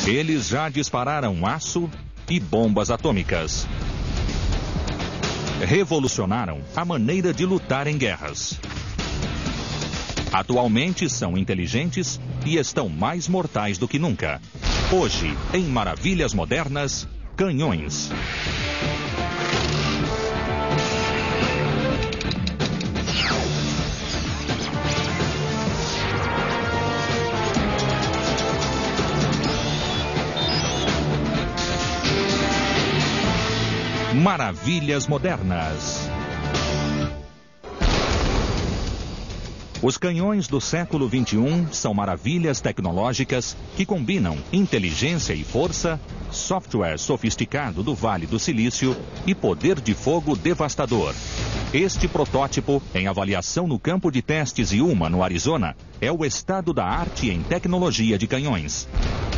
Eles já dispararam aço e bombas atômicas. Revolucionaram a maneira de lutar em guerras. Atualmente são inteligentes e estão mais mortais do que nunca. Hoje, em Maravilhas Modernas, canhões. Maravilhas Modernas. Os canhões do século XXI são maravilhas tecnológicas que combinam inteligência e força, software sofisticado do Vale do Silício e poder de fogo devastador. Este protótipo, em avaliação no campo de testes Yuma, no Arizona, é o estado da arte em tecnologia de canhões.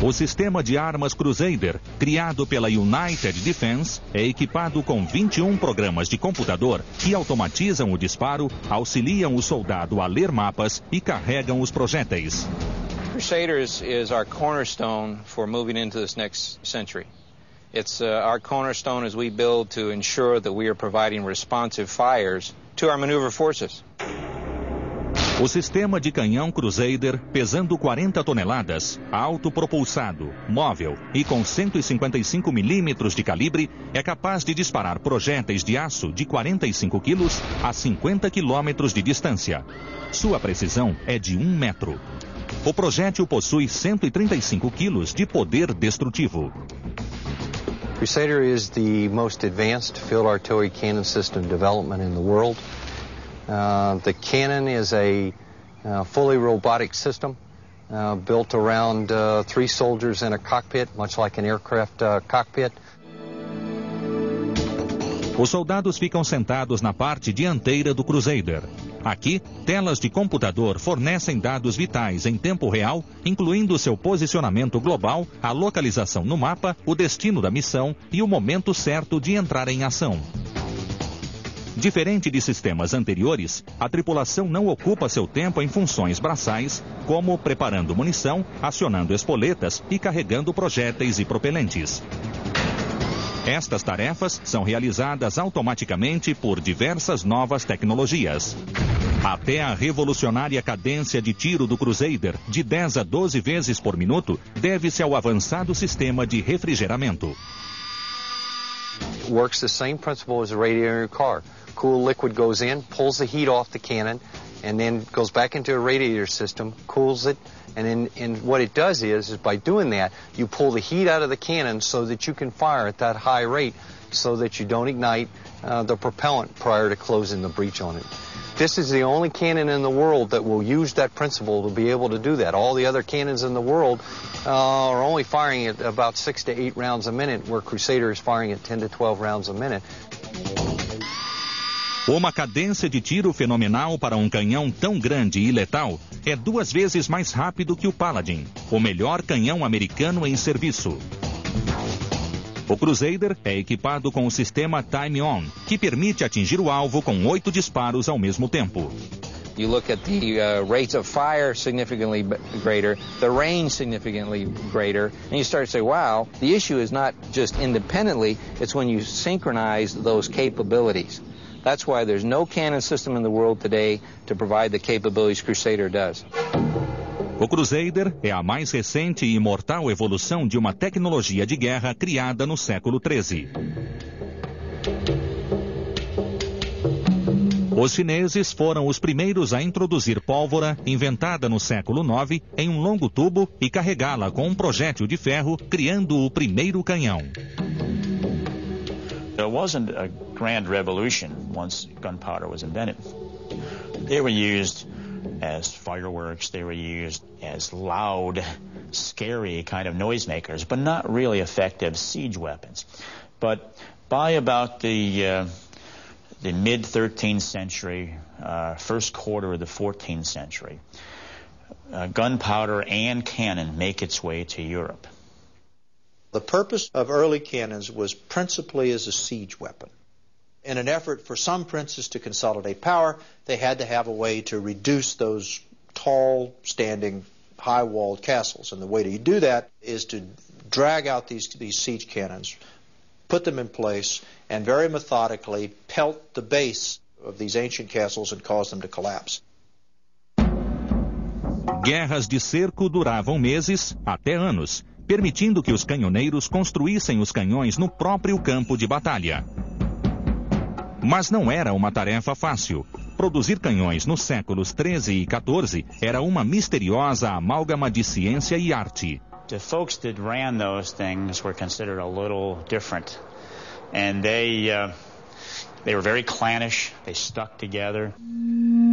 O sistema de armas Crusader, criado pela United Defense, é equipado com 21 programas de computador que automatizam o disparo, auxiliam o soldado a ler mapas e carregam os projéteis. Crusaders is our cornerstone for moving into this next century. It's our cornerstone as we build to ensure that we are providing responsive fires to our maneuver forces. O sistema de canhão Crusader, pesando 40 toneladas, autopropulsado, móvel e com 155 milímetros de calibre, é capaz de disparar projéteis de aço de 45 quilos a 50 quilômetros de distância. Sua precisão é de 1 metro. O projétil possui 135 quilos de poder destrutivo. Crusader is the most advanced field artillery cannon system development in the world. The cannon is a fully robotic system built around 3 soldiers in a cockpit, much like an aircraft cockpit. Os soldados ficam sentados na parte dianteira do Crusader. Aqui, telas de computador fornecem dados vitais em tempo real, incluindo seu posicionamento global, a localização no mapa, o destino da missão e o momento certo de entrar em ação. Diferente de sistemas anteriores, a tripulação não ocupa seu tempo em funções braçais, como preparando munição, acionando espoletas e carregando projéteis e propelentes. Estas tarefas são realizadas automaticamente por diversas novas tecnologias. Até a revolucionária cadência de tiro do Crusader, de 10 a 12 vezes por minuto, deve-se ao avançado sistema de refrigeramento. It works the same principle as a radiator in your car. Cool liquid goes in, pulls the heat off the cannon, and then goes back into a radiator system, cools it, and what it does is by doing that, you pull the heat out of the cannon so that you can fire at that high rate so that you don't ignite the propellant prior to closing the breech on it. This is the only cannon in the world that will use that principle to be able to do that. All the other cannons in the world are only firing at about 6 to 8 rounds a minute, where Crusader is firing at 10 to 12 rounds a minute. Uma cadência de tiro fenomenal para um canhão tão grande e letal é 2 vezes mais rápido que o Paladin, o melhor canhão americano em serviço. O Crusader é equipado com o sistema Time On, que permite atingir o alvo com 8 disparos ao mesmo tempo. You look at the rates of fire significantly greater, the range significantly greater, and you start to say, wow, the issue is not just independently, it's when you synchronize those capabilities. That's why there's no cannon system in the world today to provide the capabilities Crusader does. O Crusader é a mais recente e imortal evolução de uma tecnologia de guerra criada no século XIII. Os chineses foram os primeiros a introduzir pólvora, inventada no século IX, em um longo tubo e carregá-la com um projétil de ferro, criando o primeiro canhão. There wasn't a grand revolution once gunpowder was invented. They were used as fireworks, they were used as loud, scary kind of noisemakers, but not really effective siege weapons. But by about the mid-13th century, first quarter of the 14th century, gunpowder and cannon make its way to Europe. The purpose of early cannons was principally as a siege weapon. In an effort for some princes to consolidate power, they had to have a way to reduce those tall, standing, high-walled castles. And the way to do that is to drag out these siege cannons, put them in place, and very methodically pelt the base of these ancient castles and cause them to collapse. Guerras de cerco duravam meses até anos, permitindo que os canhoneiros construíssem os canhões no próprio campo de batalha. Mas não era uma tarefa fácil. Produzir canhões nos séculos 13 e 14 era uma misteriosa amálgama de ciência e arte. The folks that ran those things were considered a little different, and they were very clannish. They stuck together.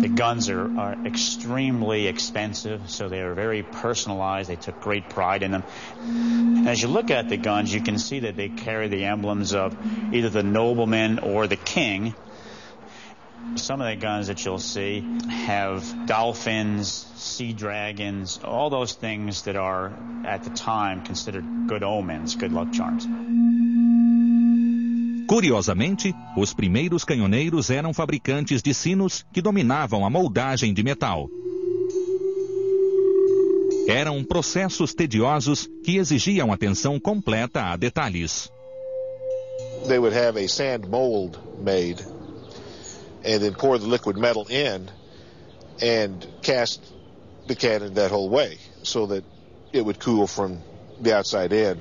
The guns are extremely expensive, so they were very personalized. They took great pride in them. As you look at the guns, you can see that they carry the emblems of either the nobleman or the king. Some of the guns that you'll see have dolphins, sea dragons, all those things that are, at the time, considered good omens, good luck charms. Curiosamente, os primeiros canhoneiros eram fabricantes de sinos que dominavam a moldagem de metal. Eram processos tediosos que exigiam atenção completa a detalhes. They would have a sand mold made and then pour the liquid metal in and cast the cannon that whole way so that it would cool from the outside in.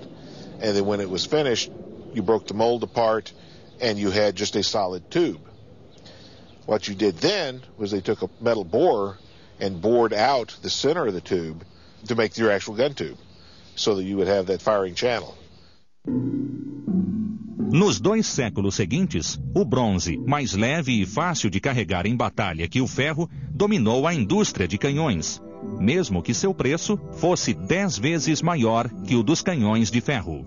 And then when it was finished, you broke the mold apart and you had just a solid tube. What you did then was they took a metal borer and bored out the center of the tube to make your actual gun tube so that you would have that firing channel. Nos 2 séculos seguintes, o bronze, mais leve e fácil de carregar em batalha que o ferro, dominou a indústria de canhões, mesmo que seu preço fosse 10 vezes maior que o dos canhões de ferro.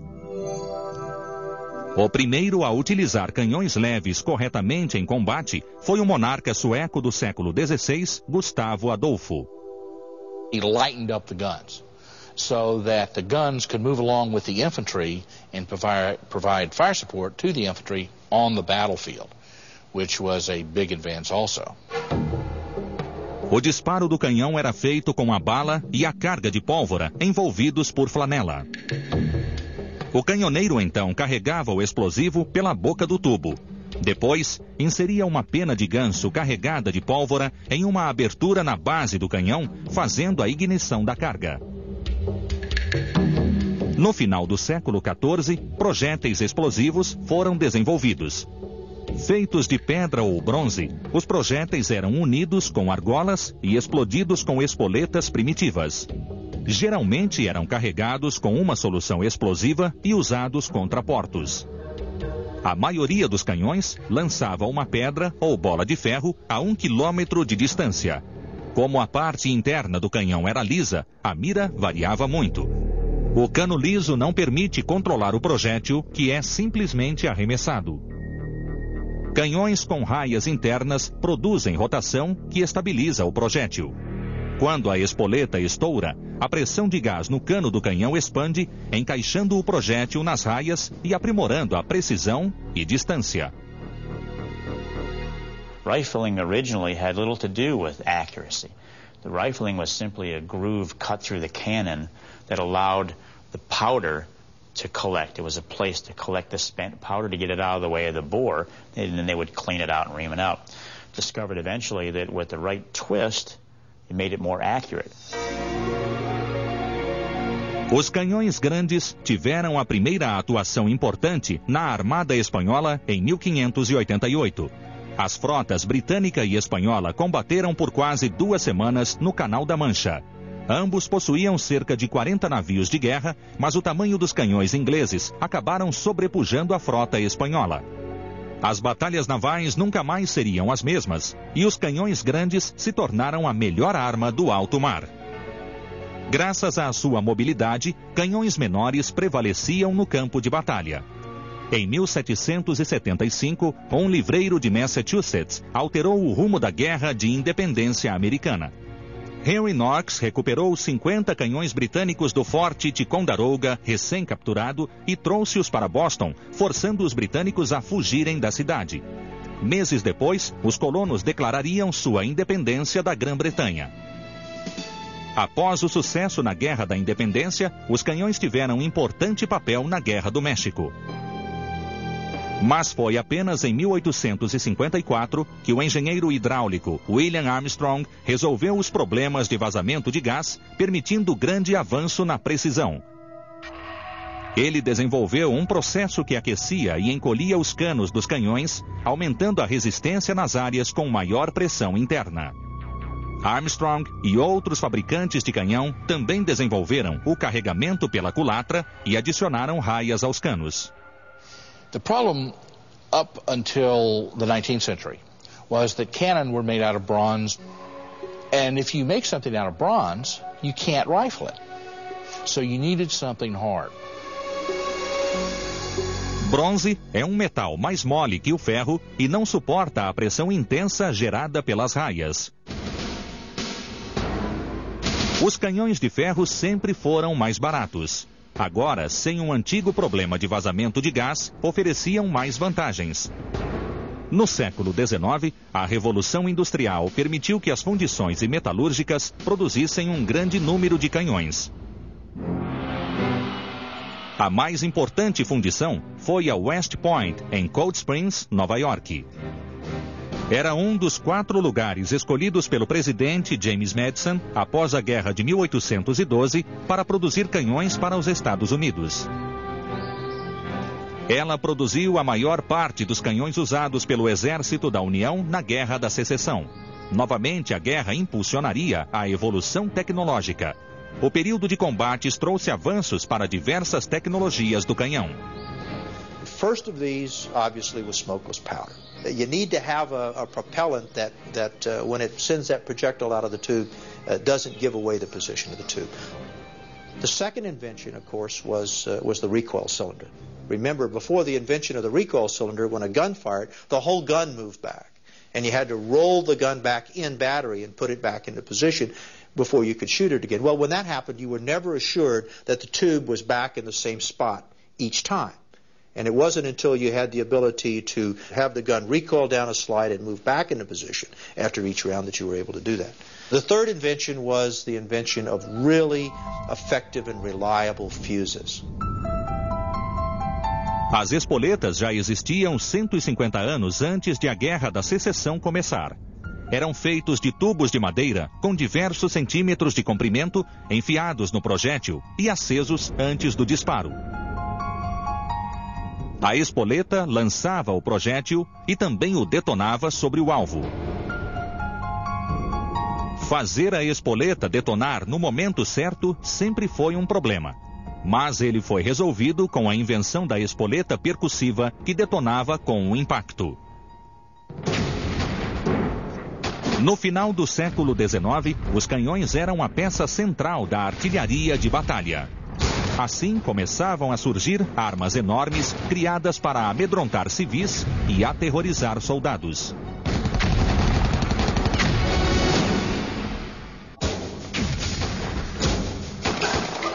O primeiro a utilizar canhões leves corretamente em combate foi o monarca sueco do século XVI, Gustavo Adolfo. He lightened up the guns so that the guns could move along with the infantry and provide fire support to the infantry on the battlefield, which was a big advance also. O disparo do canhão era feito com a bala e a carga de pólvora envolvidos por flanela. O canhoneiro então carregava o explosivo pela boca do tubo. Depois, inseria uma pena de ganso carregada de pólvora em uma abertura na base do canhão, fazendo a ignição da carga. No final do século XIV, projéteis explosivos foram desenvolvidos. Feitos de pedra ou bronze, os projéteis eram unidos com argolas e explodidos com espoletas primitivas. Geralmente eram carregados com uma solução explosiva e usados contra portos. A maioria dos canhões lançava uma pedra ou bola de ferro a 1 quilômetro de distância. Como a parte interna do canhão era lisa, a mira variava muito. O cano liso não permite controlar o projétil, que é simplesmente arremessado. Canhões com raias internas produzem rotação que estabiliza o projétil. Quando a espoleta estoura, a pressão de gás no cano do canhão expande, encaixando o projétil nas raias e aprimorando a precisão e distância. Rifling originally had little to do with accuracy. The rifling was simply a groove cut through the cannon that allowed the powder to collect. It was a place to collect the spent powder to get it out of the way of the bore, and then they would clean it out and ream it out. Discovered eventually that with the right twist, it made it more accurate. Os canhões grandes tiveram a primeira atuação importante na Armada Espanhola em 1588. As frotas britânica e espanhola combateram por quase 2 semanas no Canal da Mancha. Ambos possuíam cerca de 40 navios de guerra, mas o tamanho dos canhões ingleses acabaram sobrepujando a frota espanhola. As batalhas navais nunca mais seriam as mesmas, e os canhões grandes se tornaram a melhor arma do alto mar. Graças à sua mobilidade, canhões menores prevaleciam no campo de batalha. Em 1775, um livreiro de Massachusetts alterou o rumo da Guerra de Independência Americana. Henry Knox recuperou 50 canhões britânicos do Forte Ticonderoga, recém-capturado, e trouxe-os para Boston, forçando os britânicos a fugirem da cidade. Meses depois, os colonos declarariam sua independência da Grã-Bretanha. Após o sucesso na Guerra da Independência, os canhões tiveram um importante papel na Guerra do México. Mas foi apenas em 1854 que o engenheiro hidráulico William Armstrong resolveu os problemas de vazamento de gás, permitindo grande avanço na precisão. Ele desenvolveu um processo que aquecia e encolhia os canos dos canhões, aumentando a resistência nas áreas com maior pressão interna. Armstrong e outros fabricantes de canhão também desenvolveram o carregamento pela culatra e adicionaram raias aos canos. The problem up until the 19th century was that cannon were made out of bronze, and if you make something out of bronze, you can't rifle it. So you needed something hard. Bronze é um metal mais mole que o ferro e não suporta a pressão intensa gerada pelas raias. Os canhões de ferro sempre foram mais baratos. Agora, sem um antigo problema de vazamento de gás, ofereciam mais vantagens. No século XIX, a Revolução Industrial permitiu que as fundições e metalúrgicas produzissem um grande número de canhões. A mais importante fundição foi a West Point, em Cold Springs, Nova York. Era um dos 4 lugares escolhidos pelo presidente James Madison após a Guerra de 1812 para produzir canhões para os Estados Unidos. Ela produziu a maior parte dos canhões usados pelo Exército da União na Guerra da Secessão. Novamente, a guerra impulsionaria a evolução tecnológica. O período de combates trouxe avanços para diversas tecnologias do canhão. First of these, obviously, was smokeless powder. You need to have a propellant that when it sends that projectile out of the tube, doesn't give away the position of the tube. The second invention, of course, was the recoil cylinder. Remember, before the invention of the recoil cylinder, when a gun fired, the whole gun moved back. And you had to roll the gun back in battery and put it back into position before you could shoot it again. Well, when that happened, you were never assured that the tube was back in the same spot each time. And it wasn't until you had the ability to have the gun recoil down a slide and move back into position after each round that you were able to do that. The third invention was the invention of really effective and reliable fuses. As espoletas já existiam 150 anos antes de a Guerra da Secessão começar. Eram feitos de tubos de madeira com diversos centímetros de comprimento, enfiados no projétil e acesos antes do disparo. A espoleta lançava o projétil e também o detonava sobre o alvo. Fazer a espoleta detonar no momento certo sempre foi um problema. Mas ele foi resolvido com a invenção da espoleta percussiva que detonava com o impacto. No final do século XIX, os canhões eram a peça central da artilharia de batalha. Assim começavam a surgir armas enormes criadas para amedrontar civis e aterrorizar soldados.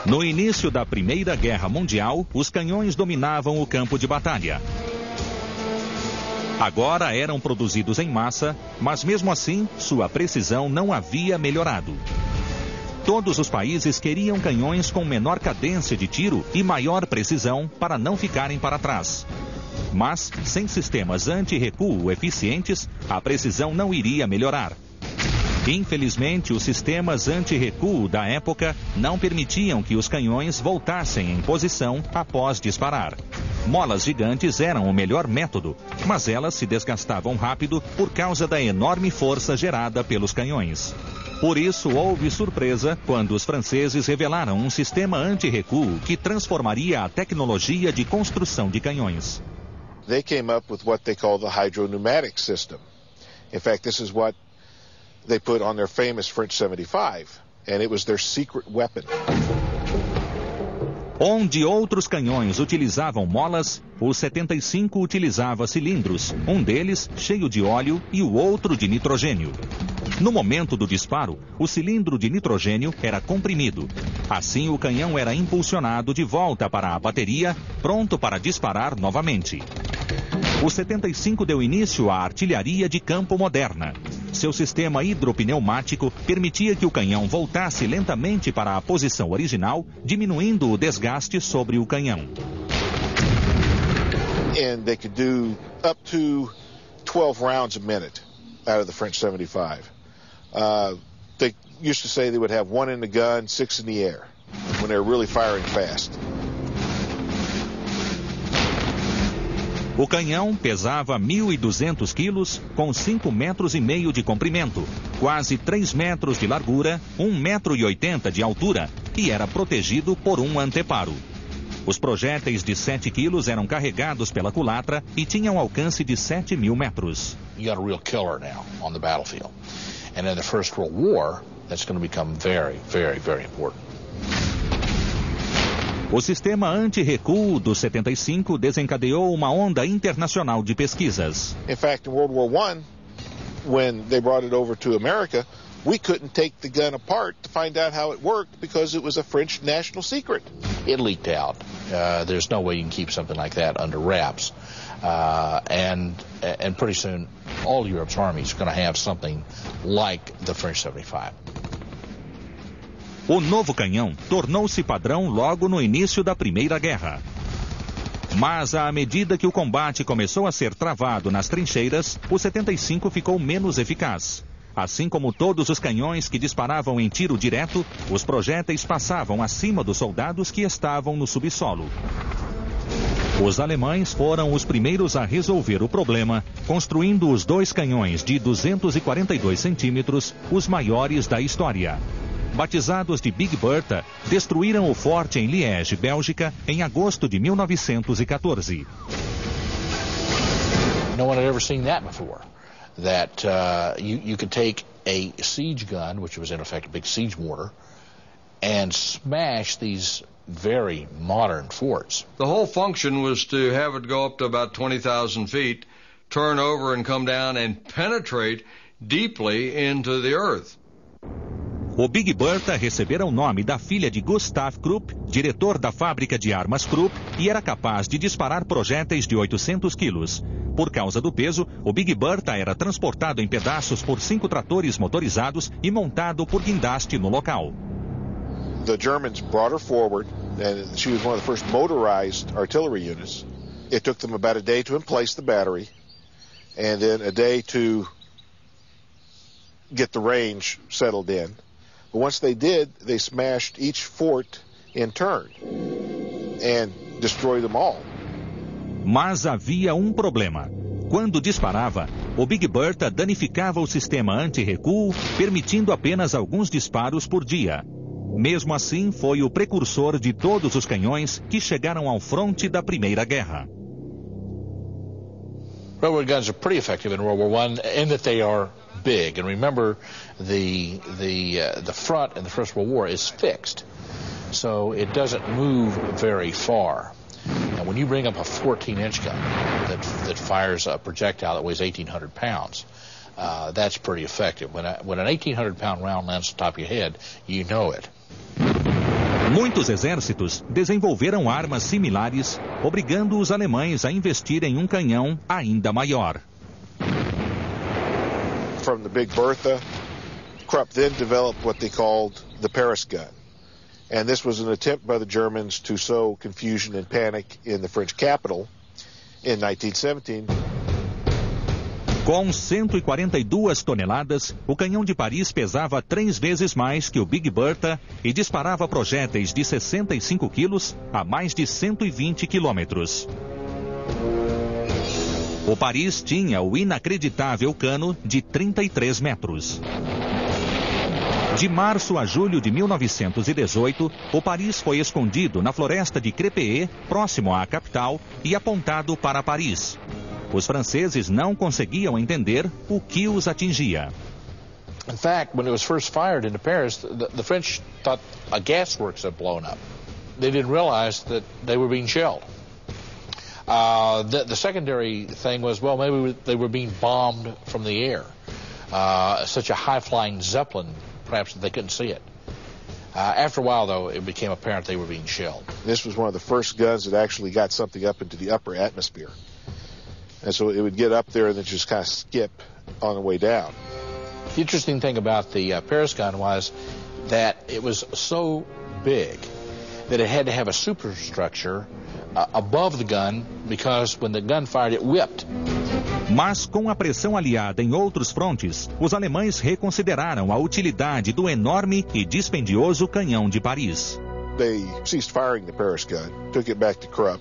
No início da Primeira Guerra Mundial, os canhões dominavam o campo de batalha. Agora eram produzidos em massa, mas mesmo assim, sua precisão não havia melhorado. Todos os países queriam canhões com menor cadência de tiro e maior precisão para não ficarem para trás. Mas, sem sistemas anti-recuo eficientes, a precisão não iria melhorar. Infelizmente, os sistemas anti-recuo da época não permitiam que os canhões voltassem em posição após disparar. Molas gigantes eram o melhor método, mas elas se desgastavam rápido por causa da enorme força gerada pelos canhões. Por isso, houve surpresa quando os franceses revelaram um sistema anti-recuo que transformaria a tecnologia de construção de canhões. They came up with what they call the hydropneumatic system. In fact, this is what they put on their famous French 75, and it was their secret weapon. Onde outros canhões utilizavam molas, o 75 utilizava cilindros, um deles cheio de óleo e o outro de nitrogênio. No momento do disparo, o cilindro de nitrogênio era comprimido. Assim, o canhão era impulsionado de volta para a bateria, pronto para disparar novamente. O 75 deu início à artilharia de campo moderna. Seu sistema hidropneumático permitia que o canhão voltasse lentamente para a posição original, diminuindo o desgaste sobre o canhão. And they could do up to 12 rounds a minute out of the French 75. They used to say they would have 1 in the gun, 6 in the air when they were really firing fast. O canhão pesava 1.200 quilos, com 5,5 metros de comprimento, quase 3 metros de largura, 1,80 metro de altura e era protegido por um anteparo. Os projéteis de 7 quilos eram carregados pela culatra e tinham alcance de 7.000 metros. You got a real killer now on the battlefield. And in the First World War, that's going to become very, very, very important. O sistema anti-recuo do 75 desencadeou uma onda internacional de pesquisas. In fact, in World War I, when they brought it over to America, we couldn't take the gun apart to find out how it worked because it was a French national secret. It leaked out. There's no way you can keep something like that under wraps. And pretty soon, all Europe's armies are going to have something like the French 75. O novo canhão tornou-se padrão logo no início da Primeira Guerra. Mas, à medida que o combate começou a ser travado nas trincheiras, o 75 ficou menos eficaz. Assim como todos os canhões que disparavam em tiro direto, os projéteis passavam acima dos soldados que estavam no subsolo. Os alemães foram os primeiros a resolver o problema, construindo os 2 canhões de 242 centímetros, os maiores da história. Batizados de Big Bertha, destruíram o forte em Liège, Bélgica, em agosto de 1914. No one had ever seen that before. That you could take a siege gun, which was in effect a big siege mortar, and smash these very modern forts. The whole function was to have it go up to about 20,000 feet, turn over and come down and penetrate deeply into the earth. O Big Bertha recebera o nome da filha de Gustav Krupp, diretor da fábrica de armas Krupp, e era capaz de disparar projéteis de 800 quilos. Por causa do peso, o Big Bertha era transportado em pedaços por 5 tratores motorizados e montado por guindaste no local. The Germans brought her forward, and she was one of the first motorized artillery units. It took them about a day to emplace the battery, and then a day to get the range settled in. But once they did, they smashed each fort in turn and destroyed them all. Mas havia um problema. Quando disparava, o Big Bertha danificava o sistema anti-recuo, permitindo apenas alguns disparos por dia. Mesmo assim, foi o precursor de todos os canhões que chegaram ao fronte da Primeira Guerra. Railroad guns are pretty effective in World War I in that they are big. And remember, the front in the First World War is fixed, so it doesn't move very far. And when you bring up a 14-inch gun that fires a projectile that weighs 1,800 pounds, that's pretty effective. When an 1,800-pound round lands on top of your head, you know it. Muitos exércitos desenvolveram armas similares, obrigando os alemães a investir em um canhão ainda maior. From the Big Bertha, Krupp then developed what they called the Paris gun. And this was an attempt by the Germans to sow confusion and panic in the French capital in 1917. Com 142 toneladas, o canhão de Paris pesava 3 vezes mais que o Big Bertha e disparava projéteis de 65 quilos a mais de 120 quilômetros. O Paris tinha o inacreditável cano de 33 metros. De março a julho de 1918, o Paris foi escondido na floresta de Crépy, próximo à capital, e apontado para Paris. Os franceses não conseguiam entender o que os atingia. In fact, when it was first fired into Paris, the French thought a gasworks had blown up. They didn't realize that they were being shelled. The secondary thing was, well, maybe they were being bombed from the air. Such a high-flying Zeppelin, perhaps, that they couldn't see it. After a while, though, it became apparent they were being shelled. This was one of the first guns that actually got something up into the upper atmosphere. And so it would get up there and then just kind of skip on the way down. The interesting thing about the Paris gun was that it was so big that it had to have a superstructure above the gun, because when the gun fired, it whipped. Mas com a pressão aliada em outros frontes, os alemães reconsideraram a utilidade do enorme e dispendioso canhão de Paris. They ceased firing the Paris gun, took it back to Krupp,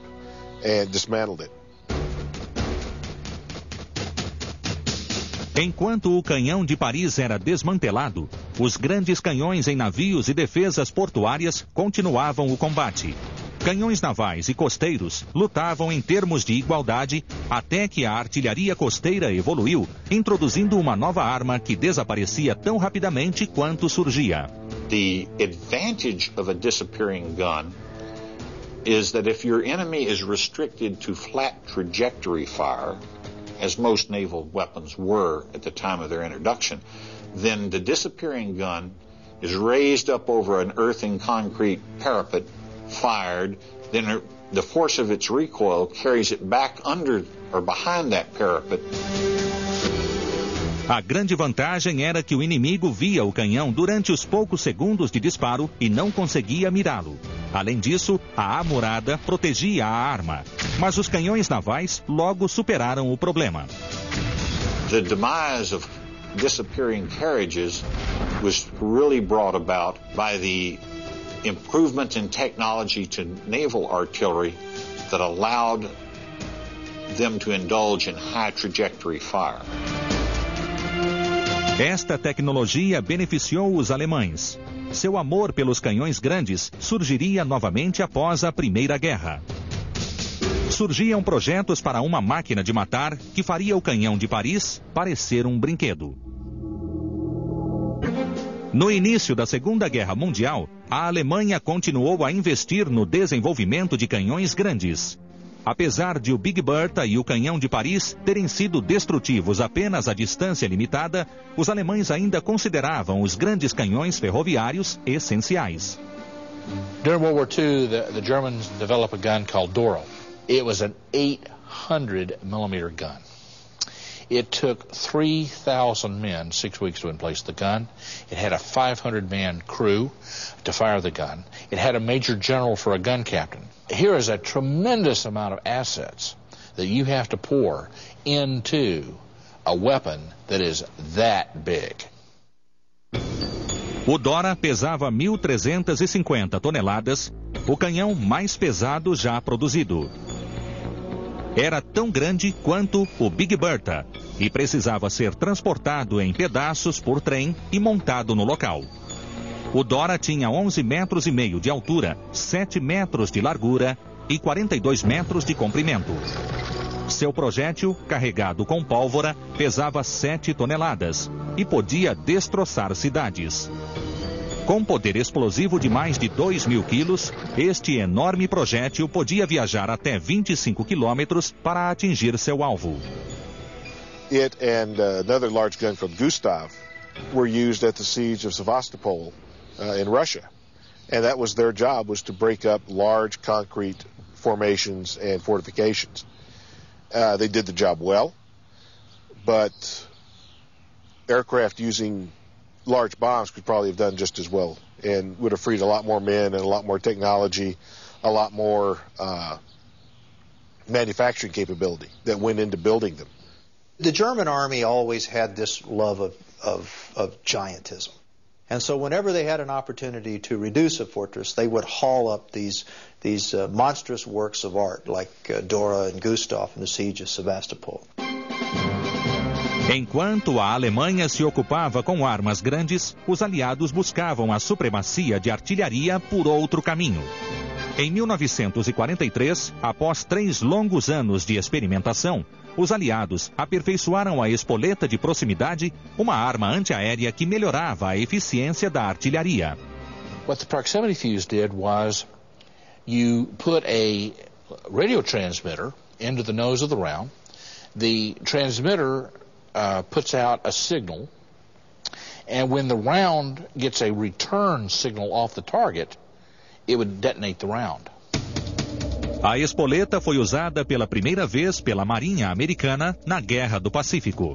and dismantled it. Enquanto o canhão de Paris era desmantelado, os grandes canhões em navios e defesas portuárias continuavam o combate. Canhões navais e costeiros lutavam em termos de igualdade até que a artilharia costeira evoluiu, introduzindo uma nova arma que desaparecia tão rapidamente quanto surgia. The advantage of a disappearing gun is that if your enemy is restricted to flat trajectory fire, as most naval weapons were at the time of their introduction, then the disappearing gun is raised up over an earthen concrete parapet, fired, then the force of its recoil carries it back under or behind that parapet. A grande vantagem era que o inimigo via o canhão durante os poucos segundos de disparo e não conseguia mirá-lo. Além disso, a amurada protegia a arma, mas os canhões navais logo superaram o problema. The demise of disappearing carriages was really brought about by the improvement in technology to naval artillery that allowed them to indulge in high trajectory fire. Esta tecnologia beneficiou os alemães. Seu amor pelos canhões grandes surgiria novamente após a Primeira Guerra. Surgiam projetos para uma máquina de matar que faria o canhão de Paris parecer um brinquedo. No início da Segunda Guerra Mundial, a Alemanha continuou a investir no desenvolvimento de canhões grandes. Apesar de o Big Bertha e o canhão de Paris terem sido destrutivos apenas a distância limitada, os alemães ainda consideravam os grandes canhões ferroviários essenciais. During World War II, the Germans developed a gun called Doro. It was an 800-millimeter gun. It took 3,000 men 6 weeks to emplace the gun. It had a 500-man crew to fire the gun. It had a major general for a gun captain. Here is a tremendous amount of assets that you have to pour into a weapon that is that big. O Dora pesava 1.350 toneladas, o canhão mais pesado já produzido. Era tão grande quanto o Big Bertha e precisava ser transportado em pedaços por trem e montado no local. O Dora tinha 11,5 metros de altura, 7 metros de largura e 42 metros de comprimento. Seu projétil, carregado com pólvora, pesava 7 toneladas e podia destroçar cidades. Com poder explosivo de mais de 2.000 quilos, este enorme projétil podia viajar até 25 quilômetros para atingir seu alvo. It and another large gun called Gustav were used at the siege of Sevastopol in Russia. And that was their job, was to break up large concrete formations and fortifications. They did the job well, but aircraft using large bombs could probably have done just as well and would have freed a lot more men and a lot more technology, a lot more manufacturing capability that went into building them. The German army always had this love of giantism. And so whenever they had an opportunity to reduce a fortress, they would haul up these monstrous works of art like Dora and Gustav in the siege of Sevastopol. Enquanto a Alemanha se ocupava com armas grandes, os aliados buscavam a supremacia de artilharia por outro caminho. Em 1943, após 3 longos anos de experimentação, os aliados aperfeiçoaram a espoleta de proximidade, uma arma antiaérea que melhorava a eficiência da artilharia. What the proximity fuse did was you put a radio transmitter into the nose of the round. The transmitter puts out a signal, and when the round gets a return signal off the target, it would detonate the round. A espoleta foi usada pela primeira vez pela Marinha Americana na Guerra do Pacífico.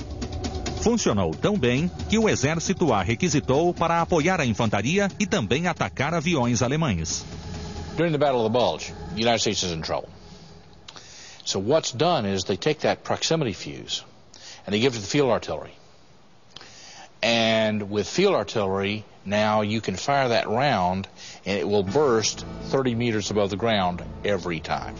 Funcionou tão bem que o exército a requisitou para apoiar a infantaria e também atacar aviões alemães. During the Battle of the Bulge, the United States is in trouble. So what's done is they take that proximity fuse and they give it to the field artillery. And with field artillery, now you can fire that round and it will burst 30 meters above the ground every time.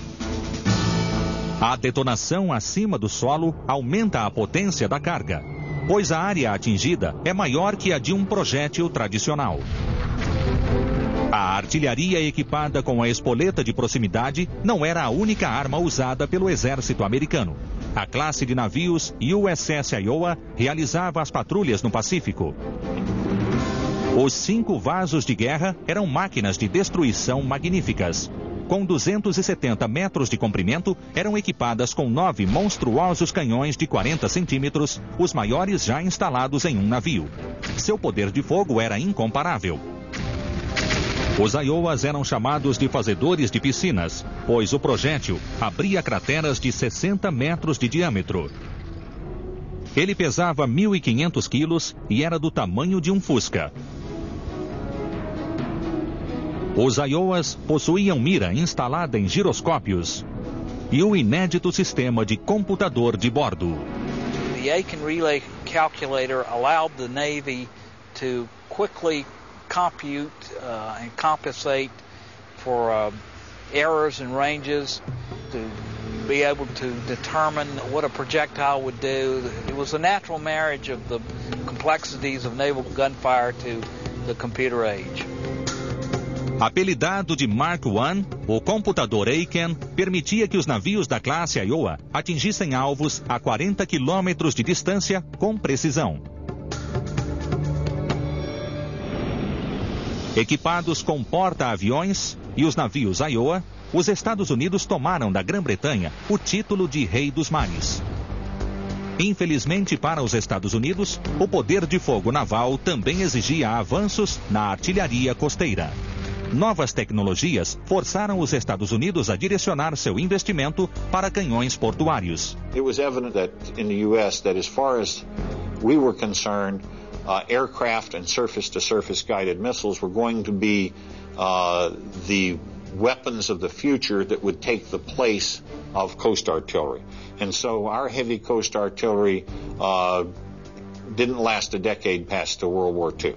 A detonação acima do solo aumenta a potência da carga, pois a área atingida é maior que a de um projétil tradicional. A artilharia equipada com a espoleta de proximidade não era a única arma usada pelo exército americano. A classe de navios USS Iowa realizava as patrulhas no Pacífico. Os 5 vasos de guerra eram máquinas de destruição magníficas. Com 270 metros de comprimento, eram equipadas com 9 monstruosos canhões de 40 centímetros, os maiores já instalados em um navio. Seu poder de fogo era incomparável. Os Iowas eram chamados de fazedores de piscinas, pois o projétil abria crateras de 60 metros de diâmetro. Ele pesava 1.500 quilos e era do tamanho de um Fusca. Os Iowas possuíam mira instalada em giroscópios e o inédito sistema de computador de bordo. The Aiken Relay Calculator allowed the Navy to quickly compute and compensate for errors and ranges, to be able to determine what a projectile would do. It was a natural marriage of the complexities of naval gunfire to the computer age. Apelidado de Mark I, o computador Aiken permitia que os navios da classe Iowa atingissem alvos a 40 quilômetros de distância com precisão. Equipados com porta-aviões e os navios Iowa, os Estados Unidos tomaram da Grã-Bretanha o título de Rei dos Mares. Infelizmente para os Estados Unidos, o poder de fogo naval também exigia avanços na artilharia costeira. Novas tecnologias forçaram os Estados Unidos a direcionar seu investimento para canhões portuários. It was evident that in the U.S. that as far as we were concerned, aircraft and surface-to-surface guided missiles were going to be the weapons of the future that would take the place of coast artillery. And so our heavy coast artillery didn't last a decade past World War II.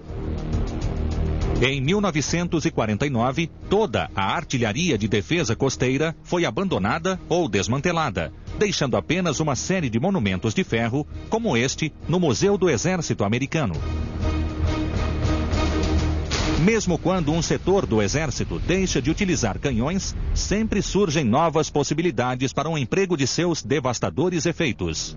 Em 1949, toda a artilharia de defesa costeira foi abandonada ou desmantelada, deixando apenas uma série de monumentos de ferro, como este, no Museu do Exército Americano. Mesmo quando um setor do Exército deixa de utilizar canhões, sempre surgem novas possibilidades para o emprego de seus devastadores efeitos.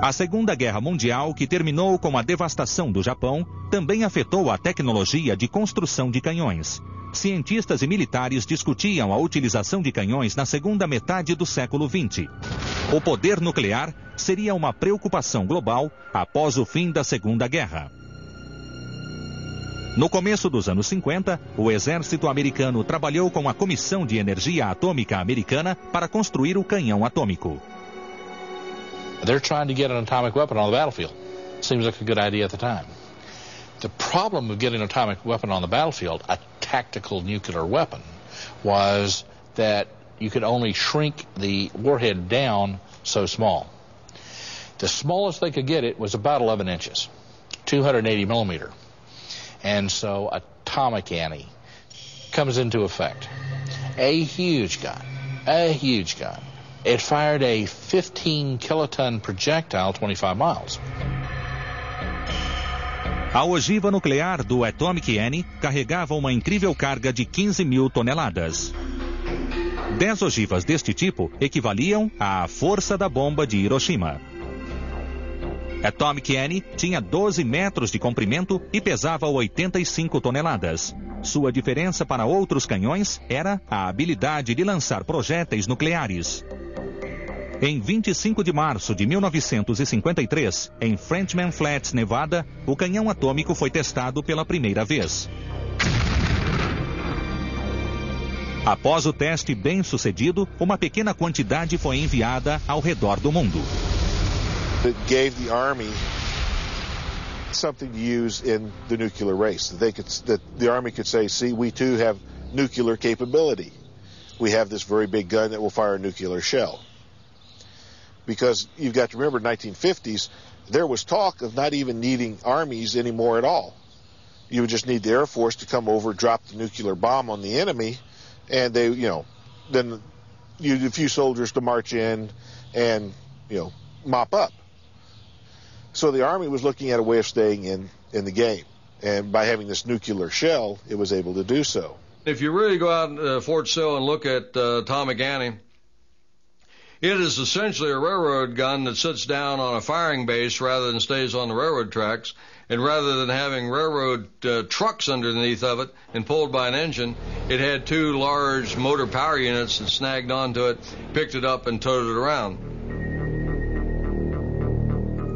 A Segunda Guerra Mundial, que terminou com a devastação do Japão, também afetou a tecnologia de construção de canhões. Cientistas e militares discutiam a utilização de canhões na segunda metade do século XX. O poder nuclear seria uma preocupação global após o fim da Segunda Guerra. No começo dos anos 50, o exército americano trabalhou com a Comissão de Energia Atômica Americana para construir o canhão atômico. They're trying to get an atomic weapon on the battlefield. Seems like a good idea at the time. The problem of getting an atomic weapon on the battlefield, a tactical nuclear weapon, was that you could only shrink the warhead down so small. The smallest they could get it was about 11 inches, 280 millimeter. And so atomic ante comes into effect. A huge gun. It fired a 15 kiloton projectile 25 miles. A ogiva nuclear do Atomic Ante carregava uma incrível carga de 15 mil toneladas. 10 ogivas deste tipo equivaliam à força da bomba de Hiroshima. Atomic Ante tinha 12 metros de comprimento e pesava 85 toneladas. Sua diferença para outros canhões era a habilidade de lançar projéteis nucleares. Em 25 de março de 1953, em Frenchman Flats, Nevada, o canhão atômico foi testado pela primeira vez. Após o teste bem sucedido, uma pequena quantidade foi enviada ao redor do mundo. It gave the Army something to use in the nuclear race. That the Army could say, see, we too have nuclear capability. We have this very big gun that will fire a nuclear shell. Because you've got to remember, in the 1950s, there was talk of not even needing armies anymore at all. You would just need the Air Force to come over, drop the nuclear bomb on the enemy, and they, then you need a few soldiers to march in and, mop up. So the Army was looking at a way of staying in the game. And by having this nuclear shell, it was able to do so. If you really go out Fort Sill and look at Atomic Annie, it is essentially a railroad gun that sits down on a firing base rather than stays on the railroad tracks. And rather than having railroad trucks underneath of it and pulled by an engine, it had two large motor power units that snagged onto it, picked it up, and towed it around.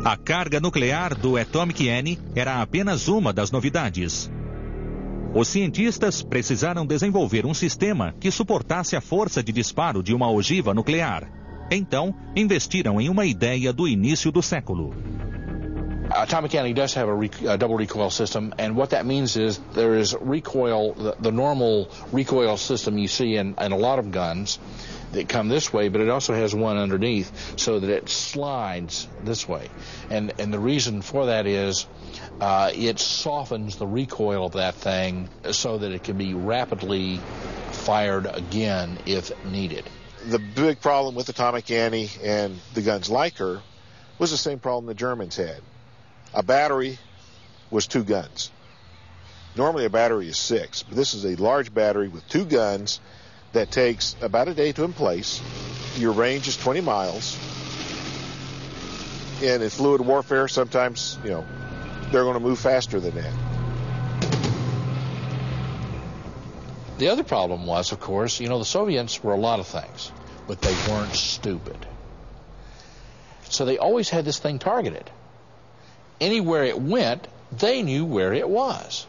A carga nuclear do Atomic Annie era apenas uma das novidades. Os cientistas precisaram desenvolver um sistema que suportasse a força de disparo de uma ogiva nuclear. Então, investiram em uma ideia do início do século. Atomic Annie does have a double recoil system, and what that means is there is recoil, the normal recoil system you see in a lot of guns that come this way, but it also has one underneath so that it slides this way. And the reason for that is it softens the recoil of that thing so that it can be rapidly fired again if needed. The big problem with Atomic Annie and the guns like her was the same problem the Germans had. A battery was two guns. Normally a battery is 6, but this is a large battery with two guns that takes about a day to emplace. Your range is 20 miles. And in fluid warfare, sometimes, they're going to move faster than that. The other problem was, of course, the Soviets were a lot of things, but they weren't stupid. So they always had this thing targeted. Anywhere it went, they knew where it was.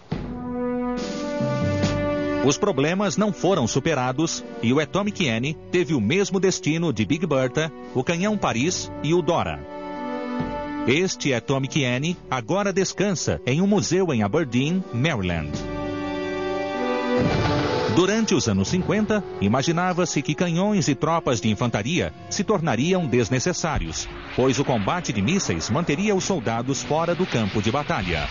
Os problemas não foram superados e o Atomic Annie teve o mesmo destino de Big Bertha, o canhão Paris e o Dora. Este Atomic Annie agora descansa em um museu em Aberdeen, Maryland. Durante os anos 50, imaginava-se que canhões e tropas de infantaria se tornariam desnecessários, pois o combate de mísseis manteria os soldados fora do campo de batalha.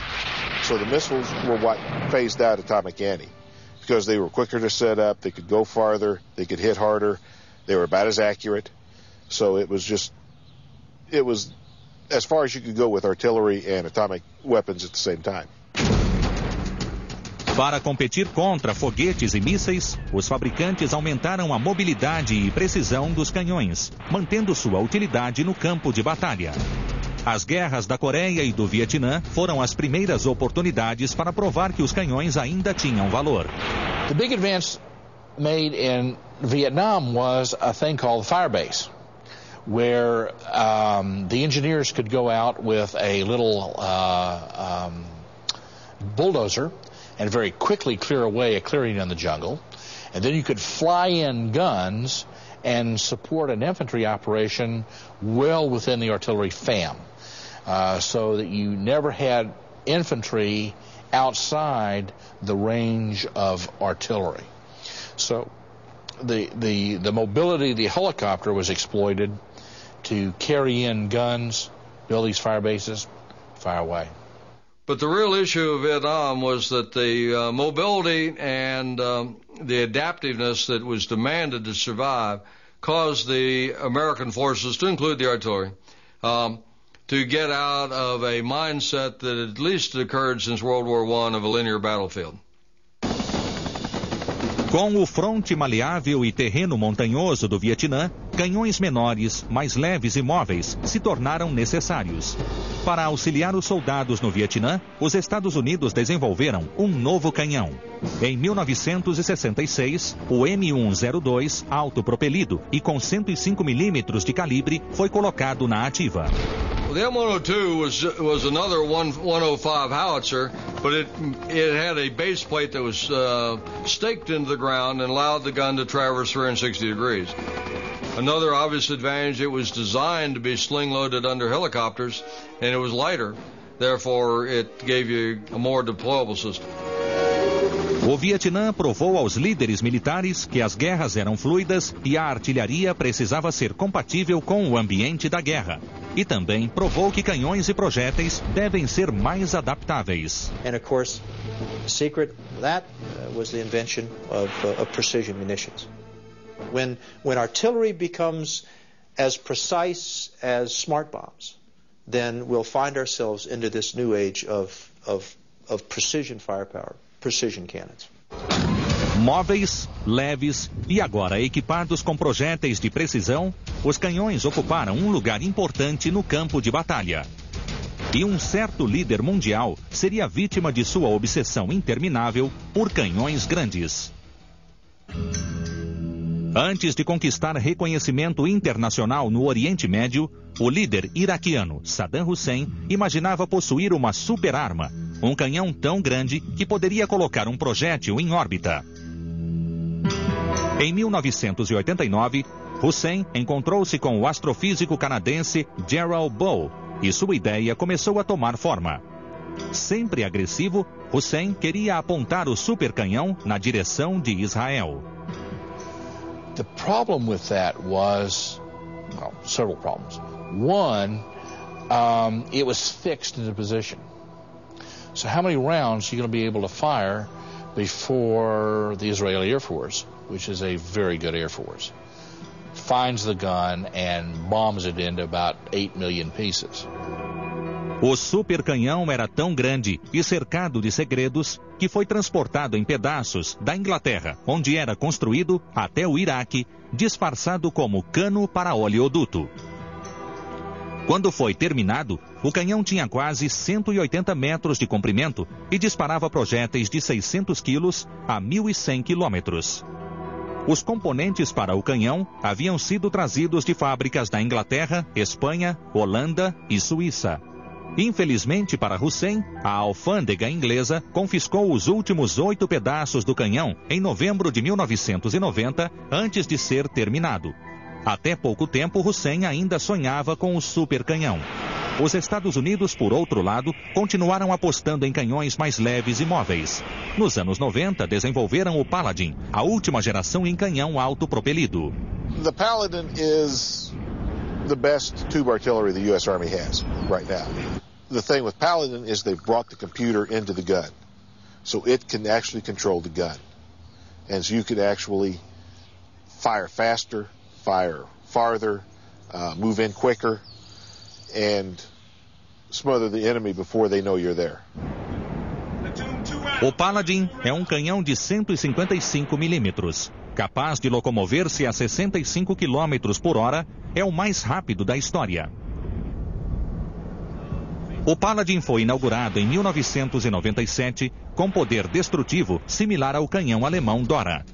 So the missiles were what phased out Atomic Annie, because they were quicker to set up, they could go farther, they could hit harder, they were about as accurate. So it was as far as you could go with artillery and atomic weapons at the same time. Para competir contra foguetes e mísseis, os fabricantes aumentaram a mobilidade e precisão dos canhões, mantendo sua utilidade no campo de batalha. As guerras da Coreia e do Vietnã foram as primeiras oportunidades para provar que os canhões ainda tinham valor. The big advance made in Vietnam was a thing called Firebase, where the engineers could go out with a little bulldozer and very quickly clear away a clearing in the jungle. And then you could fly in guns and support an infantry operation well within the artillery FAM, so that you never had infantry outside the range of artillery. So the mobility of the helicopter was exploited to carry in guns, build these fire bases, fire away. But the real issue of Vietnam was that the mobility and the adaptiveness that was demanded to survive caused the American forces, to include the artillery, to get out of a mindset that at least occurred since World War I of a linear battlefield. Com o fronte maleável e terreno montanhoso do Vietnã, canhões menores, mais leves e móveis se tornaram necessários. Para auxiliar os soldados no Vietnã, os Estados Unidos desenvolveram um novo canhão. Em 1966, o M102, autopropelido e com 105 milímetros de calibre, foi colocado na ativa. Well, the M102 was another 105 howitzer, but it had a base plate that was staked into the ground and allowed the gun to traverse 360 degrees. Another obvious advantage, it was designed to be sling-loaded under helicopters, and it was lighter. Therefore, it gave you a more deployable system. O Vietnã provou aos líderes militares que as guerras eram fluidas e a artilharia precisava ser compatível com o ambiente da guerra. E também provou que canhões e projéteis devem ser mais adaptáveis. And of course, the secret of that was the invention of precision munitions. When artillery becomes as precise as smart bombs, then we'll find ourselves into this new age of precision firepower. Precision cannons. Móveis, leves e agora equipados com projéteis de precisão, os canhões ocuparam um lugar importante no campo de batalha. E um certo líder mundial seria vítima de sua obsessão interminável por canhões grandes. Antes de conquistar reconhecimento internacional no Oriente Médio, o líder iraquiano Saddam Hussein imaginava possuir uma super-arma, um canhão tão grande que poderia colocar um projétil em órbita. Em 1989, Hussein encontrou-se com o astrofísico canadense Gerald Bowe e sua ideia começou a tomar forma. Sempre agressivo, Hussein queria apontar o supercanhão na direção de Israel. The problem with that was, well, several problems. One, it was fixed in the position. So how many rounds are you going to be able to fire before the Israeli Air Force, which is a very good Air Force, finds the gun and bombs it into about 8 million pieces? O supercanhão era tão grande e cercado de segredos que foi transportado em pedaços da Inglaterra, onde era construído, até o Iraque, disfarçado como cano para oleoduto. Quando foi terminado, o canhão tinha quase 180 metros de comprimento e disparava projéteis de 600 quilos a 1.100 quilômetros. Os componentes para o canhão haviam sido trazidos de fábricas da Inglaterra, Espanha, Holanda e Suíça. Infelizmente para Hussein, a alfândega inglesa confiscou os últimos 8 pedaços do canhão em novembro de 1990, antes de ser terminado. Até pouco tempo, Hussein ainda sonhava com o supercanhão. Os Estados Unidos, por outro lado, continuaram apostando em canhões mais leves e móveis. Nos anos 90, desenvolveram o Paladin, a última geração em canhão autopropelido. The Paladin is the best tube artillery the U.S. Army has right now. The thing with Paladin is they've brought the computer into the gun, so it can actually control the gun. And so you can actually fire faster, fire farther, move in quicker, and smother the enemy before they know you're there. O Paladin é um canhão de 155 milímetros. Capaz de locomover-se a 65 km por hora, é o mais rápido da história. O Paladin foi inaugurado em 1997 com poder destrutivo similar ao canhão alemão Dora.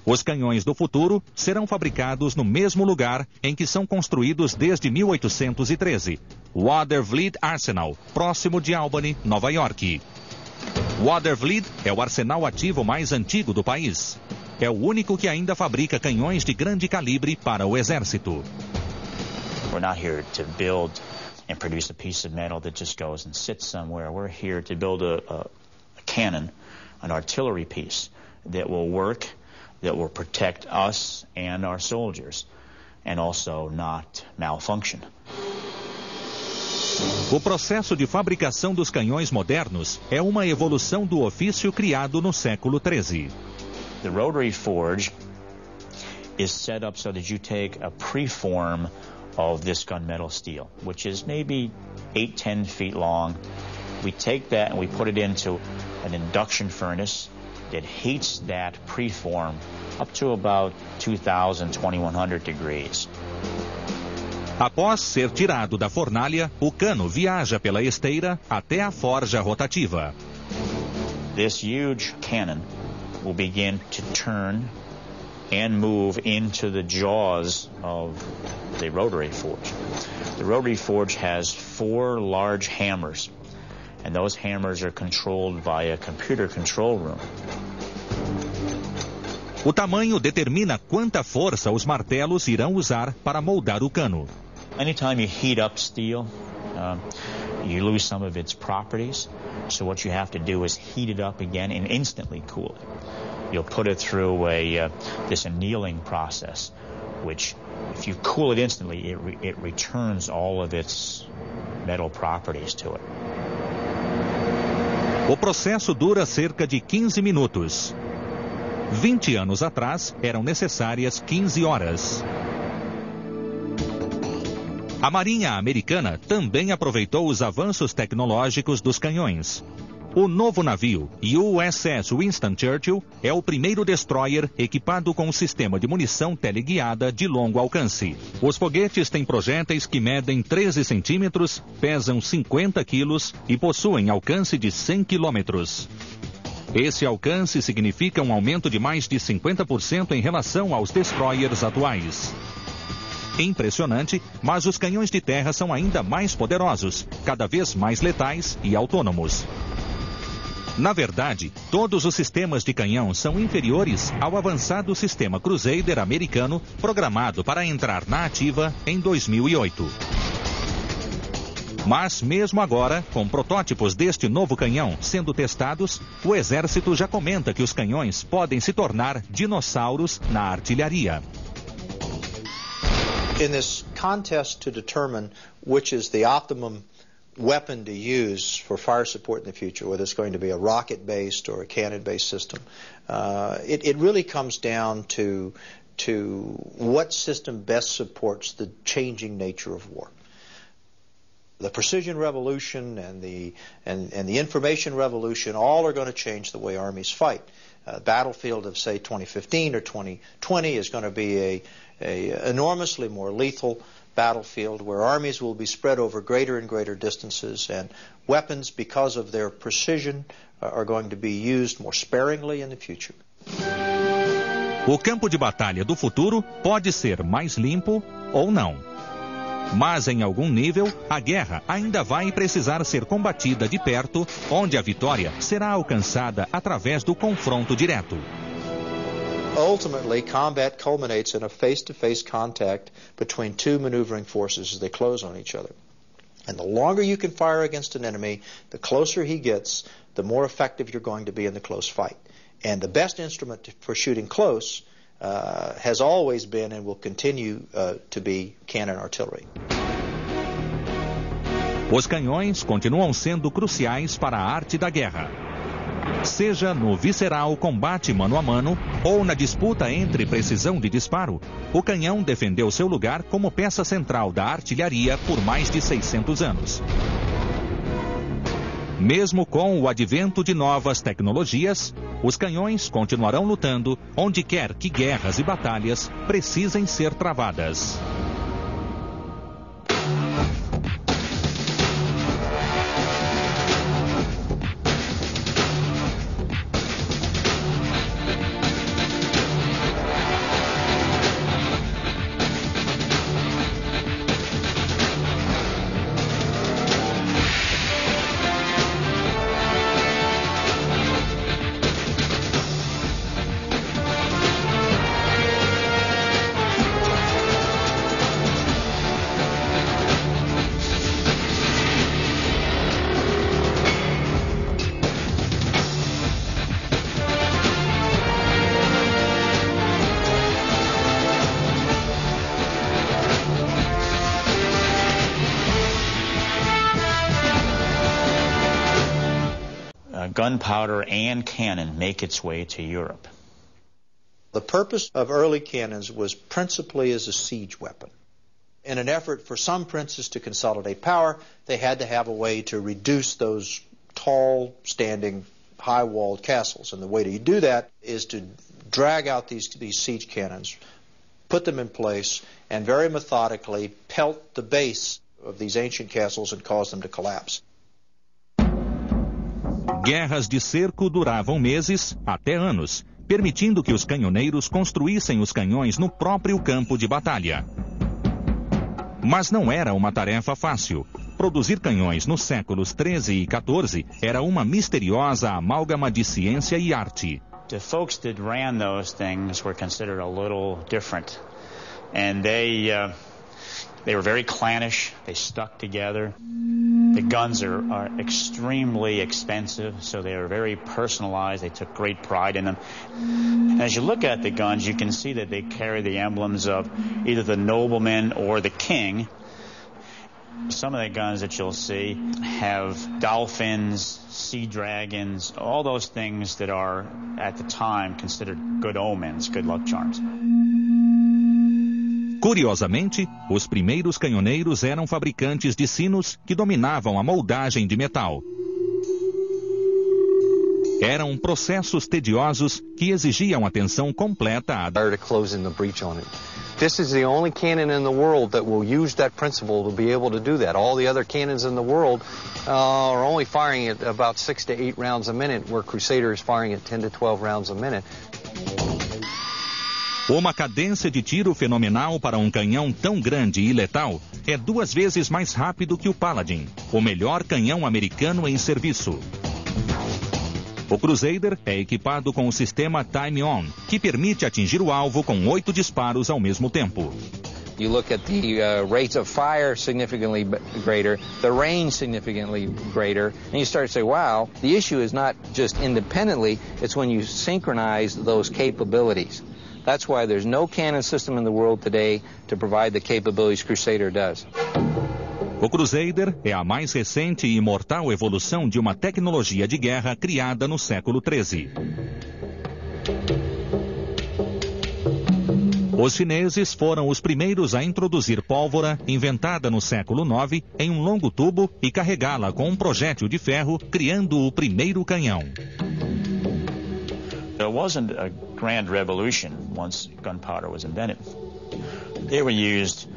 Os canhões do futuro serão fabricados no mesmo lugar em que são construídos desde 1813, Watervliet Arsenal, próximo de Albany, Nova York. Watervliet é o arsenal ativo mais antigo do país. É o único que ainda fabrica canhões de grande calibre para o exército. We're not here to build and produce a piece of metal that just goes and sits somewhere. We're here to build a cannon, an artillery piece that will work, that will protect us and our soldiers, and also not malfunction. O processo de fabricação dos canhões modernos é uma evolução do ofício criado no século XIII. The rotary forge is set up so that you take a preform of this gunmetal steel, which is maybe 8-10 feet long. We take that and we put it into an induction furnace that heats that preform up to about 2,000, 2,100 degrees. Após ser tirado da fornalha, o cano viaja pela esteira até a forja rotativa. This huge cannon will begin to turn and move into the jaws of the rotary forge. The rotary forge has 4 large hammers, and those hammers are controlled by a computer control room. O tamanho determina quanta força os martelos irão usar para moldar o cano. Anytime you heat up steel, you lose some of its properties. So what you have to do is heat it up again and instantly cool it. You'll put it through this annealing process, which, if you cool it instantly, it returns all of its metal properties to it. O processo dura cerca de 15 minutos. 20 anos atrás, eram necessárias 15 horas. A Marinha Americana também aproveitou os avanços tecnológicos dos canhões. O novo navio, USS Winston Churchill, é o primeiro destroyer equipado com um sistema de munição teleguiada de longo alcance. Os foguetes têm projéteis que medem 13 centímetros, pesam 50 quilos e possuem alcance de 100 quilômetros. Esse alcance significa um aumento de mais de 50% em relação aos destroyers atuais. Impressionante, mas os canhões de terra são ainda mais poderosos, cada vez mais letais e autônomos. Na verdade, todos os sistemas de canhão são inferiores ao avançado sistema Crusader americano, programado para entrar na ativa em 2008. Mas mesmo agora, com protótipos deste novo canhão sendo testados, o Exército já comenta que os canhões podem se tornar dinossauros na artilharia. In this contest to determine which is the optimum weapon to use for fire support in the future, whether it's going to be a rocket-based or a cannon-based system, it really comes down to what system best supports the changing nature of war. The precision revolution and the information revolution all are going to change the way armies fight. Battlefield of, say, 2015 or 2020 is going to be a enormously more lethal battlefield where armies will be spread over greater and greater distances, and weapons, because of their precision, are going to be used more sparingly in the future. O campo de batalha do futuro pode ser mais limpo ou não. Mas, em algum nível, a guerra ainda vai precisar ser combatida de perto, onde a vitória será alcançada através do confronto direto. Ultimately, combat culminates in a face-to-face contact between two maneuvering forces as they close on each other. And the longer you can fire against an enemy, the closer he gets, the more effective you're going to be in the close fight. And the best instrument for shooting close has always been and will continue to be cannon artillery. Os canhões continuam sendo cruciais para a arte da guerra. Seja no visceral combate mano a mano ou na disputa entre precisão de disparo, o canhão defendeu seu lugar como peça central da artilharia por mais de 600 anos. Mesmo com o advento de novas tecnologias, os canhões continuarão lutando onde quer que guerras e batalhas precisem ser travadas. Gunpowder and cannon make its way to Europe. The purpose of early cannons was principally as a siege weapon. In an effort for some princes to consolidate power, they had to have a way to reduce those tall, standing, high-walled castles. And the way to do that is to drag out these siege cannons, put them in place, and very methodically pelt the base of these ancient castles and cause them to collapse. Guerras de cerco duravam meses até anos, permitindo que os canhoneiros construíssem os canhões no próprio campo de batalha. Mas não era uma tarefa fácil. Produzir canhões nos séculos 13 e 14 era uma misteriosa amálgama de ciência e arte. The folks that ran those things were considered a little different, and they were very clannish. They stuck together. The guns are extremely expensive, so they were very personalized. They took great pride in them. And as you look at the guns, you can see that they carry the emblems of either the nobleman or the king. Some of the guns that you'll see have dolphins, sea dragons, all those things that are, at the time, considered good omens, good luck charms. Curiosamente, os primeiros canhoneiros eram fabricantes de sinos que dominavam a moldagem de metal. Eram processos tediosos que exigiam atenção completa. This is the only cannon in the world that will use that principle to be able to do that. All the other cannons in the world are only firing at about 6 to 8 rounds a minute, where Crusader is firing at 10 to 12 rounds a minute. Uma cadência de tiro fenomenal para um canhão tão grande e letal é 2 vezes mais rápido que o Paladin, o melhor canhão americano em serviço. O Crusader é equipado com o sistema Time On, que permite atingir o alvo com 8 disparos ao mesmo tempo. You look at the rates of fire significantly greater, the range significantly greater, and you start to say, wow, the issue is not just independently, it's when you synchronize those capabilities. That's why there's no cannon system in the world today to provide the capabilities Crusader does. O Crusader é a mais recente e imortal evolução de uma tecnologia de guerra criada no século XIII. Os chineses foram os primeiros a introduzir pólvora, inventada no século IX, em um longo tubo e carregá-la com um projétil de ferro, criando o primeiro canhão. There wasn't a grand revolution once gunpowder was invented. They were used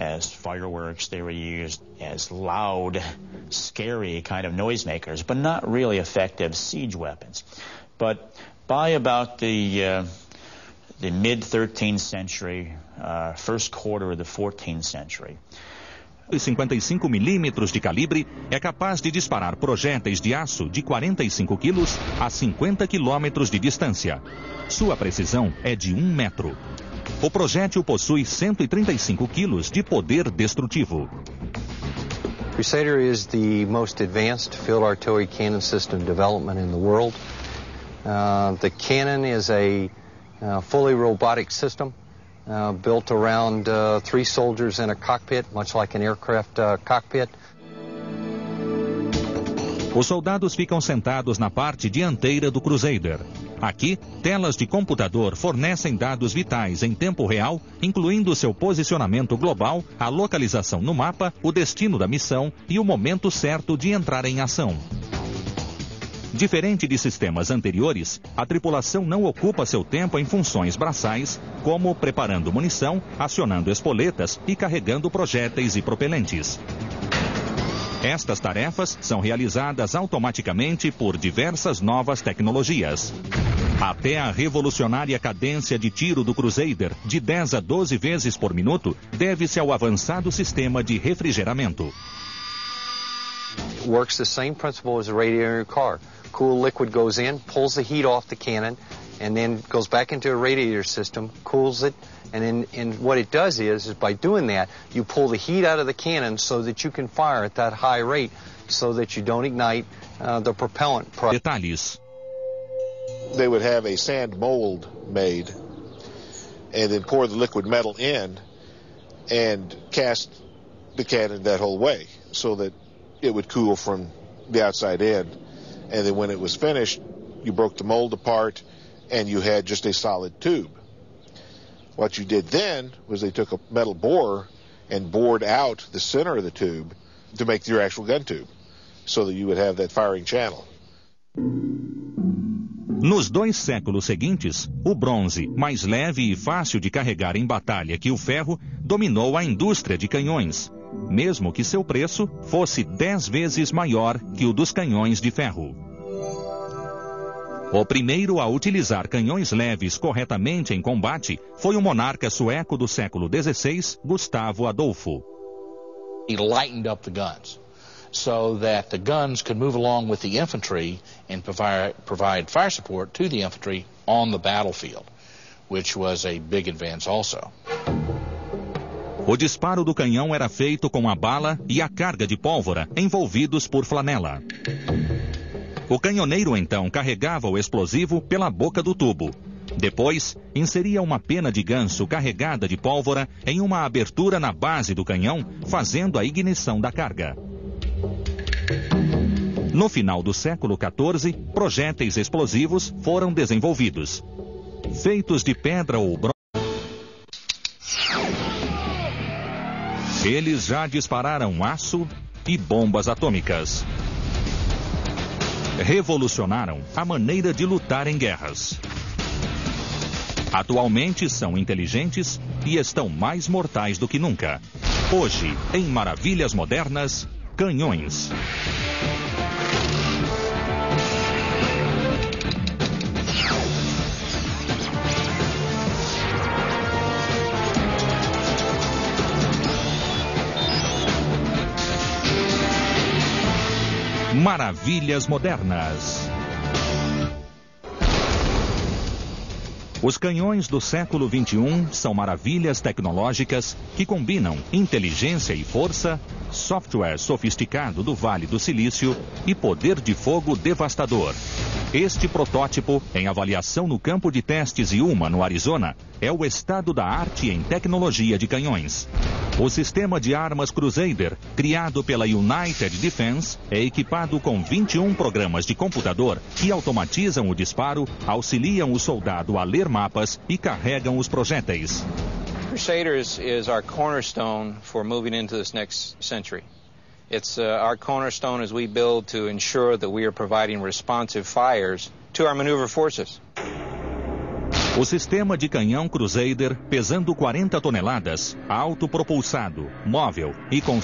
as fireworks, they were used as loud, scary kind of noisemakers, but not really effective siege weapons. But by about the mid-13th century, first quarter of the 14th century, 55 milímetros de calibre é capaz de disparar projéteis de aço de 45 quilos a 50 quilômetros de distância. Sua precisão é de 1 metro. O projétil possui 135 quilos de poder destrutivo. Crusader is the most advanced field artillery cannon system development in the world. The cannon is a fully robotic system built around 3 soldiers in a cockpit, much like an aircraft cockpit. Os soldados ficam sentados na parte dianteira do Crusader. Aqui, telas de computador fornecem dados vitais em tempo real, incluindo seu posicionamento global, a localização no mapa, o destino da missão e o momento certo de entrar em ação. Diferente de sistemas anteriores, a tripulação não ocupa seu tempo em funções braçais, como preparando munição, acionando espoletas e carregando projéteis e propelentes. Estas tarefas são realizadas automaticamente por diversas novas tecnologias. Até a revolucionária cadência de tiro do Crusader, de 10 a 12 vezes por minuto, deve-se ao avançado sistema de refrigeramento. Works the same principle as a radiator in your car. Cool liquid goes in, pulls the heat off the cannon, and then goes back into a radiator system, cools it, and what it does is by doing that, you pull the heat out of the cannon so that you can fire at that high rate so that you don't ignite the propellant. Detalhes. They would have a sand mold made and then pour the liquid metal in and cast the cannon that whole way so that it would cool from the outside in. And then when it was finished, you broke the mold apart and you had just a solid tube. What you did then was they took a metal borer and bored out the center of the tube to make your actual gun tube so that you would have that firing channel. Nos 2 séculos seguintes, o bronze, mais leve e fácil de carregar em batalha que o ferro, dominou a indústria de canhões, mesmo que seu preço fosse 10 vezes maior que o dos canhões de ferro. O primeiro a utilizar canhões leves corretamente em combate foi o monarca sueco do século XVI, Gustavo Adolfo. He lightened up the guns so that the guns could move along with the infantry and provide fire support to the infantry on the battlefield, which was a big advance also. O disparo do canhão era feito com a bala e a carga de pólvora envolvidos por flanela. O canhoneiro então carregava o explosivo pela boca do tubo. Depois, inseria uma pena de ganso carregada de pólvora em uma abertura na base do canhão, fazendo a ignição da carga. No final do século XIV, projéteis explosivos foram desenvolvidos. Feitos de pedra ou bronze, eles já dispararam aço e bombas atômicas. Revolucionaram a maneira de lutar em guerras. Atualmente são inteligentes e estão mais mortais do que nunca. Hoje, em Maravilhas Modernas, canhões. Maravilhas Modernas. Os canhões do século XXI são maravilhas tecnológicas que combinam inteligência e força, software sofisticado do Vale do Silício e poder de fogo devastador. Este protótipo, em avaliação no campo de testes Yuma, no Arizona, é o estado da arte em tecnologia de canhões. O sistema de armas Crusader, criado pela United Defense, é equipado com 21 programas de computador que automatizam o disparo, auxiliam o soldado a ler mapas e carregam os projéteis. Crusader is our cornerstone for moving into this next century. It's our cornerstone as we build to ensure that we are providing responsive fires to our maneuver forces. O sistema de canhão Crusader, pesando 40 toneladas, autopropulsado, móvel e com